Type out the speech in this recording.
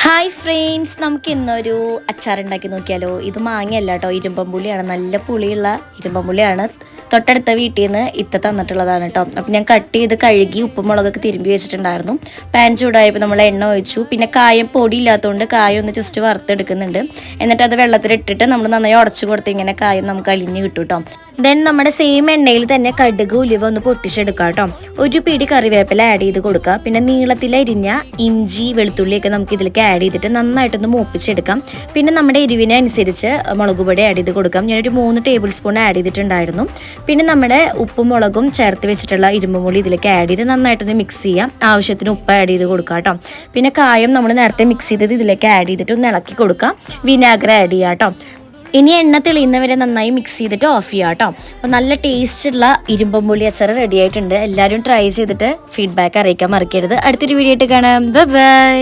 Hi friends, നമുക്ക് ഇന്നൊരു അച്ചാറുണ്ടാക്കി നോക്കിയാലോ. ഇത് മാങ്ങയല്ല കേട്ടോ, ഇരുമ്പമ്പുളിയാണ്. നല്ല പുളിയുള്ള ഇരുമ്പമ്പുളിയാണ്. തൊട്ടടുത്ത വീട്ടിൽ നിന്ന് ഇത്ത തന്നിട്ടുള്ളതാണ് കേട്ടോ. അപ്പം ഞാൻ കട്ട് ചെയ്ത് കഴുകി ഉപ്പും മുളകൊക്കെ തിരുമ്പി വെച്ചിട്ടുണ്ടായിരുന്നു. പാൻ ചൂടായപ്പോൾ നമ്മൾ എണ്ണ ഒഴിച്ചു. പിന്നെ കായം പൊടി ഇല്ലാത്തതുകൊണ്ട് കായം ഒന്ന് ജസ്റ്റ് വറുത്തെടുക്കുന്നുണ്ട്. എന്നിട്ട് അത് വെള്ളത്തിലിട്ടിട്ട് നമ്മൾ നന്നായി ഉടച്ചു കൊടുത്ത് ഇങ്ങനെ കായം നമുക്ക് അലിഞ്ഞ് കിട്ടും കേട്ടോ. ദെൻ നമ്മുടെ സെയിം എണ്ണയിൽ തന്നെ കടുക് ഉലുവ ഒന്ന് പൊട്ടിച്ചെടുക്കുക കേട്ടോ. ഒരു പിടി കറിവേപ്പില ആഡ് ചെയ്ത് കൊടുക്കുക. പിന്നെ നീളത്തിലരിഞ്ഞ ഇഞ്ചി വെളുത്തുള്ളിയൊക്കെ നമുക്ക് ഇതിലേക്ക് ആഡ് ചെയ്തിട്ട് നന്നായിട്ടൊന്ന് മൂപ്പിച്ചെടുക്കാം. പിന്നെ നമ്മുടെ എരിവിനനുസരിച്ച് മുളക് പൊടി ആഡ് ചെയ്ത് കൊടുക്കാം. ഞാനൊരു 3 ടേബിൾ സ്പൂൺ ആഡ് ചെയ്തിട്ടുണ്ടായിരുന്നു. പിന്നെ നമ്മുടെ ഉപ്പും മുളകും ചേർത്ത് വെച്ചിട്ടുള്ള ഇരുമ്പുപുളി ഇതിലേക്ക് ആഡ് ചെയ്ത് നന്നായിട്ടൊന്ന് മിക്സ് ചെയ്യാം. ആവശ്യത്തിന് ഉപ്പ് ആഡ് ചെയ്ത് കൊടുക്കാം കേട്ടോ. പിന്നെ കായം നമ്മൾ നേരത്തെ മിക്സ് ചെയ്തത് ഇതിലേക്ക് ആഡ് ചെയ്തിട്ട് ഒന്ന് ഇളക്കി കൊടുക്കാം. വിനാഗിരി ആഡ് ചെയ്യാം കേട്ടോ. ഇനി എണ്ണ തെളിയുന്നവരെ നന്നായി മിക്സ് ചെയ്തിട്ട് ഓഫ് ചെയ്യാം കേട്ടോ. അപ്പോൾ നല്ല ടേസ്റ്റുള്ള ഇരുമ്പമ്പുളി അച്ചാർ റെഡി ആയിട്ടുണ്ട്. എല്ലാവരും ട്രൈ ചെയ്തിട്ട് ഫീഡ്ബാക്ക് അറിയിക്കാൻ മറക്കരുത്. അടുത്തൊരു വീഡിയോ ആയിട്ട് കാണാം. Bye bye.